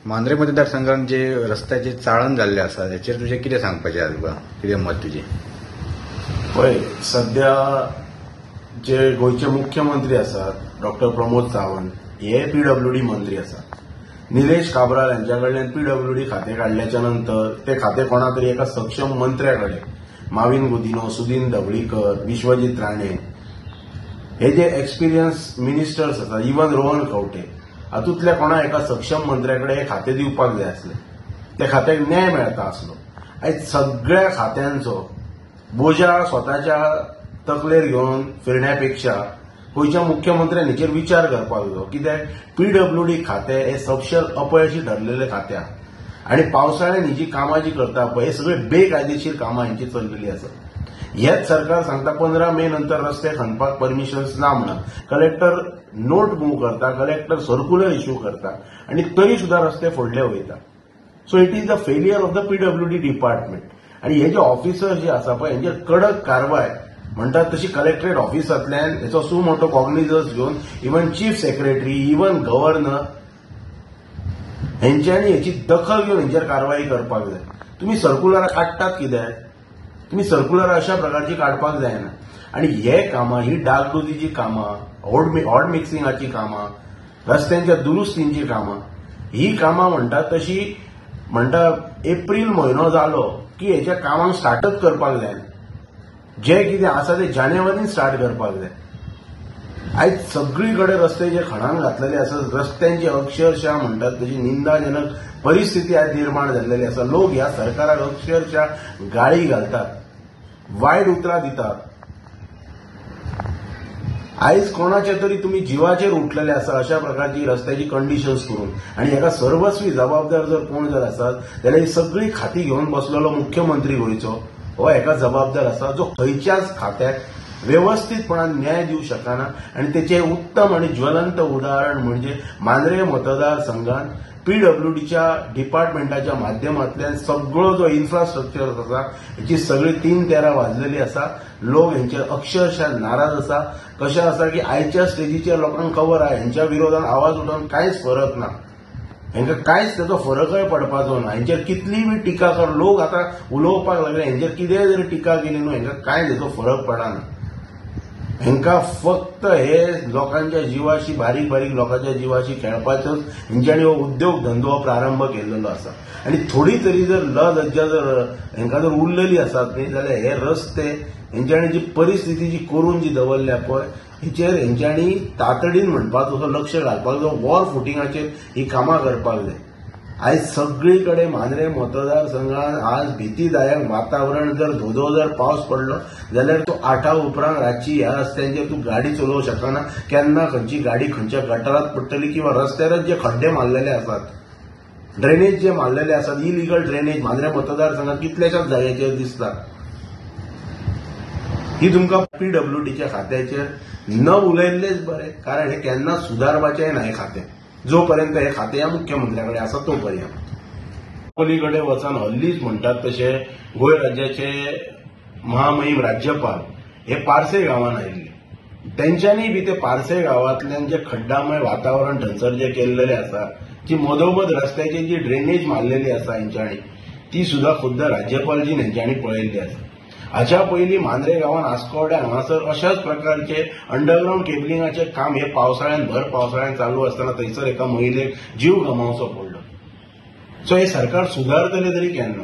मांद्रे मतदारसंघात जे रस्त्याचे चाळण जाल्ले आसा त्याचेर तुजें कितें सांगपाचें आसा तुका, कितें मत तुजें? पळय, सध्या जे गोयचे मुख्यमंत्री आसात डॉक्टर प्रमोद सावंत हे पीडब्ल्यूडी मंत्री आसात. निलेश काब्राल यांच्या कडल्यान पीडब्ल्यूडी खातें काडल्याच्या नंतर ते खातें कोणा तरी एका सक्षम मंत्र्या कडेन, माविन गुदिनो, सुदीन ढवळीकर, विश्वजीत राणे हे जे एक्सपिरियन्स मिनिस्टर्स आसात, इवन रोहन खंवटे, हातूंतल्या कोणा एका सक्षम मंत्र्याकडे हे खातें दिवपाक जाय आसलें. त्या खात्याक न्याय मेळता आसलो. आयज सगळ्या खात्यांचो बोजा स्वताच्या तकलेर घेवन फिरण्यापेक्षा गोंयच्या मुख्यमंत्र्यान हेचेर विचार करपाक जाय. कित्याक पीडब्ल्यूडी खातें हे सपशेल अपयशी ठरलेलें खातें आहा आनी पावसाळ्यान ही जी कामां जी करता पळय हे सगळे बेकायदेशीर कामां हांची चलिल्लीं आसात. हेच सरकार सांगता 15 मे नंतर रस्ते खणपाक परमिशन्स ना म्हणून. कलेक्टर नोट मूव करता, कलेक्टर सर्क्युलर इश्यू करता आनी तरी सुद्दां रस्ते फोडले वयता. So it is the failure of the PWD department. आनी हे जे ऑफिसर जे आसा पळय हेंचेर कडक कारवाय म्हणटात तशी कलेक्टरेट ऑफिसांतल्यान हेचो सुमोटो कॉग्निजन्स घेवन even chief secretary, even governor हेंच्यांनी हेची दखल घेवन हेंचेर कारवाई करपाक जाय. तुमी सर्क्युलरां काडटात कित्याक? तुमी सर्क्युलरां अशा प्रकारची काडपाक जायना. आनी हे कामां, ही डागडुजीची कामां, ऑड मिक्सिंगाची कामां, रस्त्यांच्या दुरुस्तींची कामां, ही कामां म्हणटात तशी एप्रील म्हयनो जालो की हेच्या कामांक स्टार्टच करपाक जाय. जे कितें आसा ते जानेवारीन स्टार्ट करपाक जाय. आयज सगळी कडेन रस्ते जे खणान घातलेले आसात, रस्त्यांची अक्षरशः म्हणटात तशी निंदाजनक परिस्थिती आज निर्माण जाल्लेली आसा. लोक ह्या सरकाराक अक्षरशः गाळी घालतात, वायट उतरां दितात. आयज कोणाचे तरी तुमी जिवाचेर उठलेले आसा अशा प्रकारची रस्त्याची कंडिशन्स करून. आनी हेका सर्वस्वी जबाबदार जर कोण जर आसात जाल्यार ही सगळी खाती घेवन बसलेलो मुख्यमंत्री गोंयचो हो हेका जबाबदार आसा, जो खंयच्याच खात्याक व्यवस्थितपणान न्याय दिवंक शकना. आनी तेचे उत्तम आणि ज्वलंत उदाहरण म्हणजे मांद्रे मतदारसंघात पीडब्ल्यूडीच्या डिपार्टमेंटाच्या माध्यमांतल्यान सगळो जो इन्फ्रास्ट्रक्चर आसा हेची सगळी 3-13 वाजलेली आसा. लोक हेंचेर अक्षरशः नाराज आसा. कशें आसा की आयच्या स्टेजीचेर लोकांक खबर आहा हेंच्या विरोधात आवाज उठोवन कांयच फरक ना. हेंका कांयच तेचो फरकय पडपाचो ना. हेंचेर कितली बी टिका कर, लोक आतां उलोवपाक लागले हेंचेर कितेंय जरी टिका केली न्हू हेंका कांय तेचो फरक पडना. हेंका फक्त हे लोकांच्या जिवाशी, बारीक बारीक लोकांच्या जिवाशी खेळपाचोच हेंच्यांनी हो उद्योग धंदो प्रारंभ केल्लो आसा. आनी थोडी तरी जर लज्जा जर हेंका जर उरलेली आसात न्ही जाल्यार हे रस्ते हेंच्यांनी जी परिस्थिती जी करून जी दवरल्या पळय हेचेर हेंच्यांनी तातडीन म्हणपाक लक्ष घालपाक जाय. वॉर फुटिंगाचेर ही कामां करपाक जाय. आयज सगळीकडे मांद्रे मतदारसंघात आज भीतीदायक वातावरण. जर धोधो जर पावस पडलो जाल्यार तो 8 उपरांत रातची ह्या रस्त्यांचेर तूं गाडी चलोवंक शकना. केन्ना खंयची गाडी खंयच्या गटारात पडटली किंवा रस्त्यारच जे खड्डे मारलेले आसात, ड्रेनेज जे मारलेले आसात, इलिगल ड्रेनेज मांद्रे मतदारसंघात कितल्याशाच जाग्याचेर दिसतात. ही तुमकां पीडब्ल्यूडीच्या खात्याचेर न उलयल्लेच बरें, कारण हे केन्ना सुदारपाचें ना. हे खातें जोपर्यंत हे खातें ह्या मुख्यमंत्र्याकडे आसा तोपर्यंत. पलीकडे वचून हल्लीच म्हणटात तशे गोंय राज्याचे महामहीम राज्यपाल हे पारसे गांवांत आयिल्ले. तेंच्यांनी बी ते पारसे गांवांतल्यान जे खड्डामय वातावरण थंयसर जे केल्लेले आसा, जी मधोमध रस्त्याची जी ड्रेनेज मारलेली आसा हेंच्यांनी, ती सुद्धा खुद्द राज्यपालजीन हेंच्यांनी पळयल्ली आसा. हाच्या पयलीं मांद्रे गांवांत आस्कोड्या हांगासर अशाच प्रकारचे अंडरग्राउंड केबलिंगाचे काम हे पावसाळ्यात भर पावसाळ्यात चालू आसतना थंयसर एका महिलेक जीव गमावचो पडलो. सो हे सरकार सुदारतले तरी केन्ना?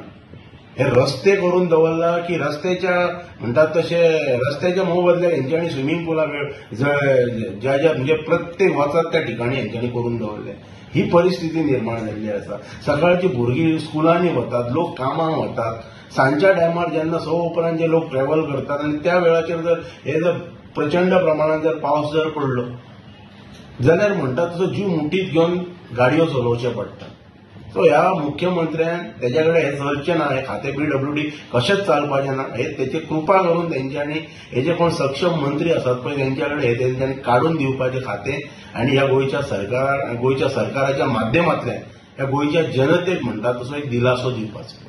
हे रस्ते करून दवरला की रस्त्याच्या म्हणटात तशे रस्त्याच्या मोबदल्याक हेंच्यांनी स्विमींग पुला ज्या ज्या म्हणजे प्रत्येक वचत त्या ठिकाणी हेंच्यांनी करून दवरले. ही परिस्थिती निर्माण जाल्ली आसा. सकाळची भुरगीं स्कुलांनी वतात, लोक कामाक वतात. सांजच्या टायमार जेन्ना 6 उपरांत जे लोक ट्रॅव्हल करतात आनी त्या वेळाचेर जर हे जर प्रचंड प्रमाणात जर पावस जर पडलो जाल्यार म्हणटात तसो जीव मुठीत घेवन गाडयो चलोवचे पडटा. सो ह्या मुख्यमंत्र्यान तेच्या कडेन हे चलचें ना. हे खातें पीडब्ल्यूडी कशेंच चालपाचें ना. हे तेचे कृपा करून तेंच्यांनी हे जे कोण सक्षम मंत्री आसात पळय तेंच्या कडेन हे तेंच्यांनी काडून दिवपाचें खातें आनी ह्या गोंयच्या सरकाराच्या माध्यमांतल्यान ह्या गोंयच्या जनतेक म्हणटात तसो एक दिलासो दिवपाचो.